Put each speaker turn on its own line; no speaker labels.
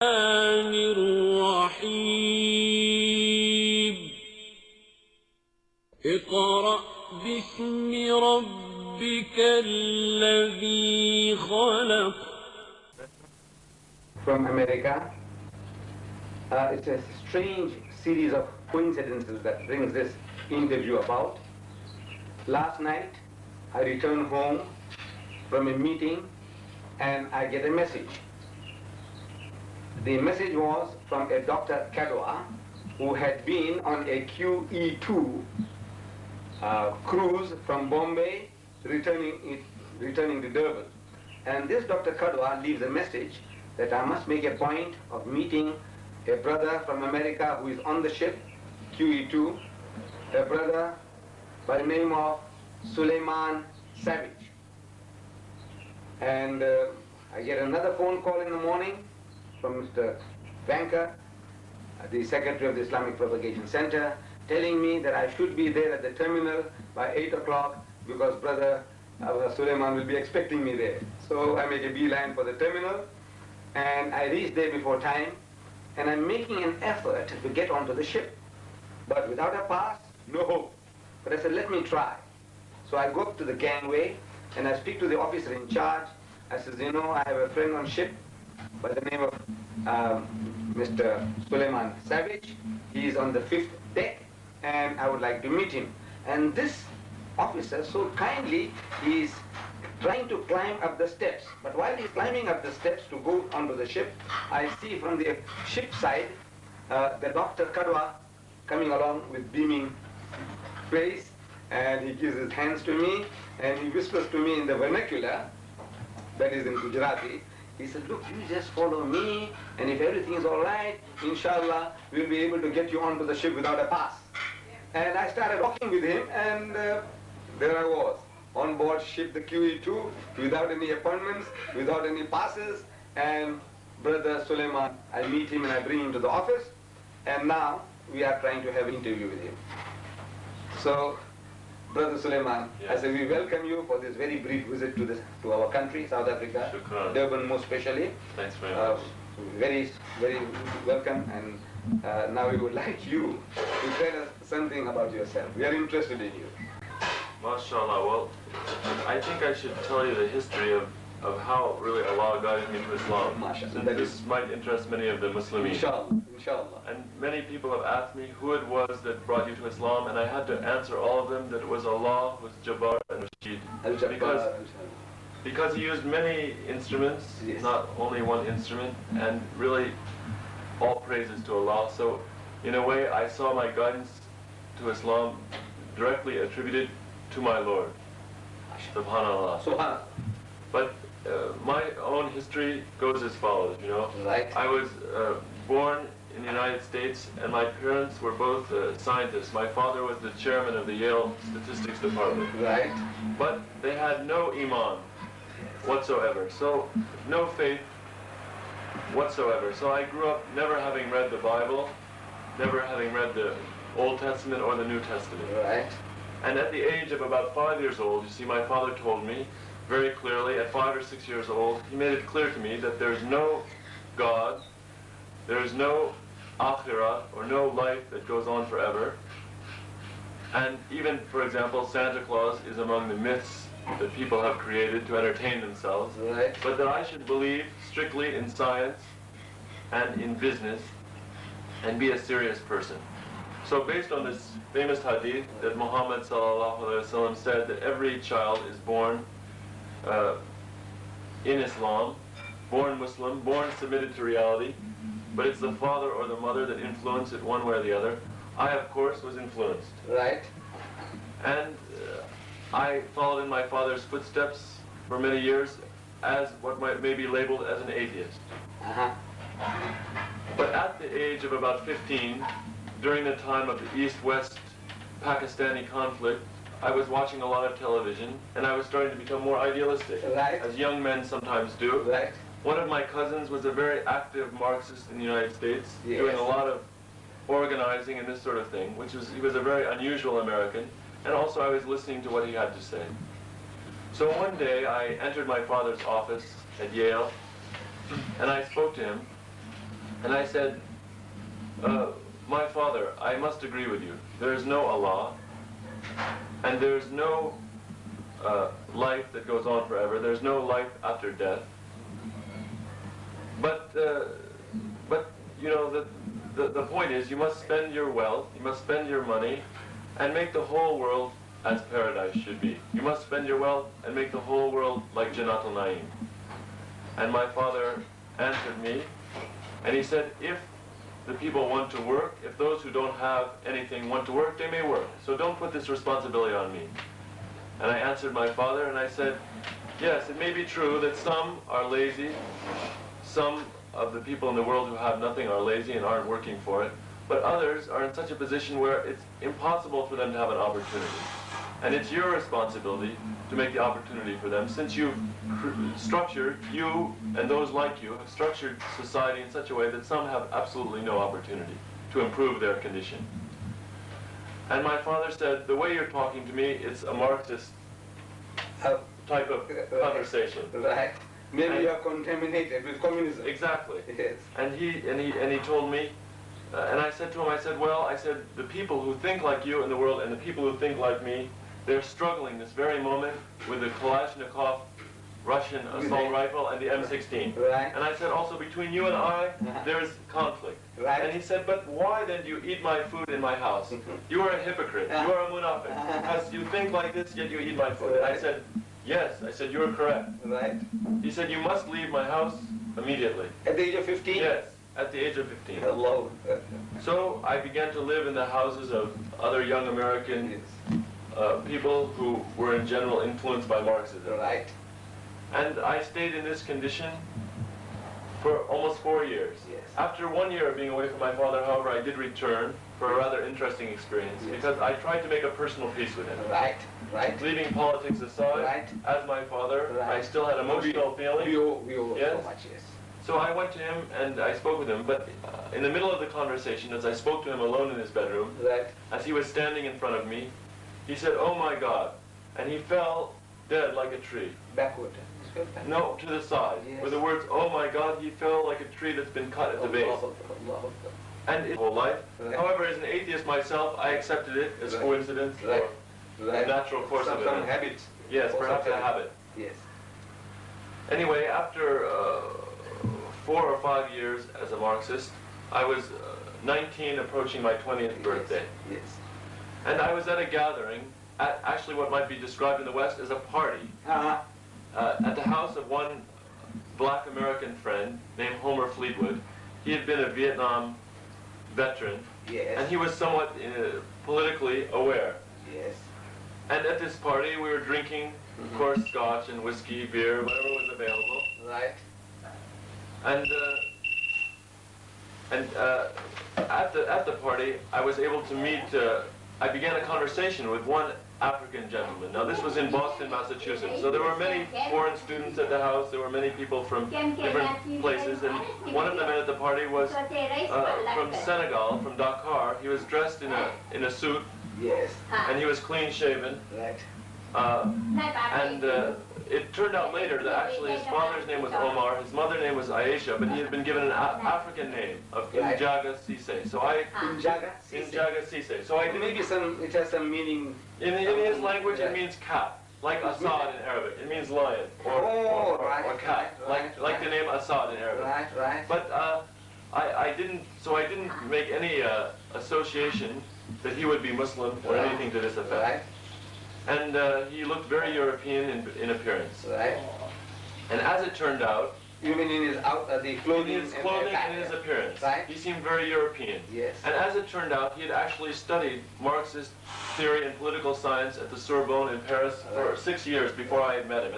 الرحمن الرحيم اقرأ باسم ربك الذي خلق.
From America. It's a strange series of coincidences that brings this interview about. Last night, I returned home from a meeting and I get a message. The message was from a Dr. Kadwa who had been on a QE2 cruise from Bombay returning to Durban. And this Dr. Kadwa leaves a message that I must make a point of meeting a brother from America who is on the ship, QE2, a brother by the name of Suleiman Savage. And I get another phone call in the morning from Mr. Banker, the Secretary of the Islamic Propagation Center, telling me that I should be there at the terminal by 8 o'clock because Brother Suleiman will be expecting me there. So I make a beeline for the terminal and I reach there before time and I'm making an effort to get onto the ship. But without a pass, no hope. But I said, let me try. So I go up to the gangway and I speak to the officer in charge. I said, you know, I have a friend on ship by the name of Mr. Suleiman Savage. He is on the 5th deck and I would like to meet him. And this officer so kindly is trying to climb up the steps. But while he's climbing up the steps to go onto the ship, I see from the ship side the Dr. Kadwa coming along with beaming face, and he gives his hands to me and he whispers to me in the vernacular, that is in Gujarati. He said, look, you just follow me, and if everything is all right, inshallah, we'll be able to get you onto the ship without a pass. And I started walking with him, and there I was, on board ship the QE2, without any appointments, without any passes, and Brother Suleiman, I meet him and I bring him to the office, and now we are trying to have an interview with him. So, Brother Suleiman, yes. I say we welcome you for this very brief visit to our country, South Africa,
Shukran.
Durban most especially.
Thanks very much.
Very, very welcome, and now we would like you to tell us something about yourself. We are interested in you.
MashaAllah. Well, I think I should tell you the history of how really Allah guided me to Islam.
MashaAllah.
Since this might interest many of the Muslims.
Inshallah, inshallah.
And many people have asked me who it was that brought you to Islam, and I had to answer all of them that it was Allah, who was Jabbar and Rashid. Because he used many instruments, yes. Not only one instrument, and really all praises to Allah. So in a way I saw my guidance to Islam directly attributed to my Lord. Subhanallah.
Subhanallah.
But my own history goes as follows, you know.
Right.
I was born in the United States, and my parents were both scientists. My father was the chairman of the Yale Statistics Department.
Right.
But they had no iman whatsoever, so no faith whatsoever. So I grew up never having read the Bible, never having read the Old Testament or the New Testament.
Right.
And at the age of about 5 years old, you see, my father told me very clearly, at 5 or 6 years old, he made it clear to me that there's no God, there's no akhirah, or no life that goes on forever. And even, for example, Santa Claus is among the myths that people have created to entertain themselves.
Right.
But that I should believe strictly in science and in business and be a serious person. So based on this famous hadith that Muhammad ﷺ said that every child is born in Islam, born Muslim, born submitted to reality, but it's the father or the mother that influence it one way or the other. I, of course, was influenced.
Right.
And I followed in my father's footsteps for many years as what may be labeled as an atheist.
Uh-huh.
But at the age of about 15, during the time of the East-West Pakistani conflict, I was watching a lot of television, and I was starting to become more idealistic,
right.
As young men sometimes do.
Right.
One of my cousins was a very active Marxist in the United States,
yes.
Doing a lot of organizing and this sort of thing, he was a very unusual American, and also I was listening to what he had to say. So one day I entered my father's office at Yale, and I spoke to him, And I said, my father, I must agree with you. There is no Allah, and there is no life that goes on forever. There's no life after death. But you know, the point is, you must spend your wealth, you must spend your money, and make the whole world as paradise should be. You must spend your wealth and make the whole world like Jannat al-Naim. And my father answered me, and he said, if the people want to work, if those who don't have anything want to work, they may work. So don't put this responsibility on me. And I answered my father, and I said, yes, it may be true that some are lazy, some of the people in the world who have nothing are lazy and aren't working for it, but others are in such a position where it's impossible for them to have an opportunity. And it's your responsibility to make the opportunity for them, since you've structured, you and those like you, have structured society in such a way that some have absolutely no opportunity to improve their condition. And my father said, the way you're talking to me, it's a Marxist type of conversation.
Right. Maybe you are contaminated with communism.
Exactly.
Yes.
And he told me, and I said to him, I said, well, I said, the people who think like you in the world and the people who think like me, they're struggling this very moment with the Kalashnikov Russian assault rifle and the M16.
Right.
And I said, also between you and I, there's conflict.
Right.
And he said, but why then do you eat my food in my house? You are a hypocrite. You are a munafiq. Because you think like this, yet you eat my food. And I said, yes. I said, you're correct.
Right.
He said, you must leave my house immediately.
At the age of 15?
Yes, at the age of 15.
Hello.
So I began to live in the houses of other young American people who were in general influenced by Marxism.
Right.
And I stayed in this condition for almost 4 years.
Yes.
After 1 year of being away from my father, however, I did return for a rather interesting experience, because I tried to make a personal peace with him.
Right. Right.
Leaving politics aside,
Right.
as my father,
Right.
I still had emotional feelings.
We owe
Yes.
so much, yes.
So I went to him and I spoke with him, but in the middle of the conversation, as I spoke to him alone in his bedroom,
Right.
as he was standing in front of me, he said, "Oh my God," and he fell dead like a tree.
Backward.
No, to the side.
Yes.
With the words, "Oh my God," he fell like a tree that's been cut at the base. And his whole life.
Right.
However, as an atheist myself, I accepted it as
Right.
coincidence
Right.
or
Right.
a natural course of
Some
events.
habits.
Yes,
Or
perhaps a
something.
habit.
Yes.
Anyway, after 4 or 5 years as a Marxist, I was 19, approaching my 20th birthday.
Yes.
And I was at a gathering, at actually what might be described in the West as a party, at the house of one black American friend named Homer Fleetwood. He had been a Vietnam veteran,
Yes.
and he was somewhat politically aware.
Yes.
And at this party, we were drinking, of course, scotch and whiskey, beer, whatever was available.
Right.
And at the party, I was able to meet. I began a conversation with one African gentleman. Now, this was in Boston, Massachusetts. So there were many foreign students at the house. There were many people from different places, and one of the men at the party was from Senegal, from Dakar. He was dressed in a suit,
Yes.
and he was clean shaven.
Right.
And it turned out later that actually his father's name was Omar, his mother's name was Aisha, but he had been given an African name of
Right.
Injaga Sise. So I
Injaga.
Injaga Sise. So I did,
Maybe it has some meaning.
in his language it means cat, like Assad in Arabic. It means lion or cat, like the name Assad in Arabic.
Right. Right.
But I didn't make any association that he would be Muslim or anything to this effect.
Right.
And he looked very European in appearance.
Right.
And as it turned out,
You mean in his
in
clothing?
his clothing and his appearance,
Right.
he seemed very European.
Yes.
And as it turned out, he had actually studied Marxist theory and political science at the Sorbonne in Paris for 6 years before I had met him.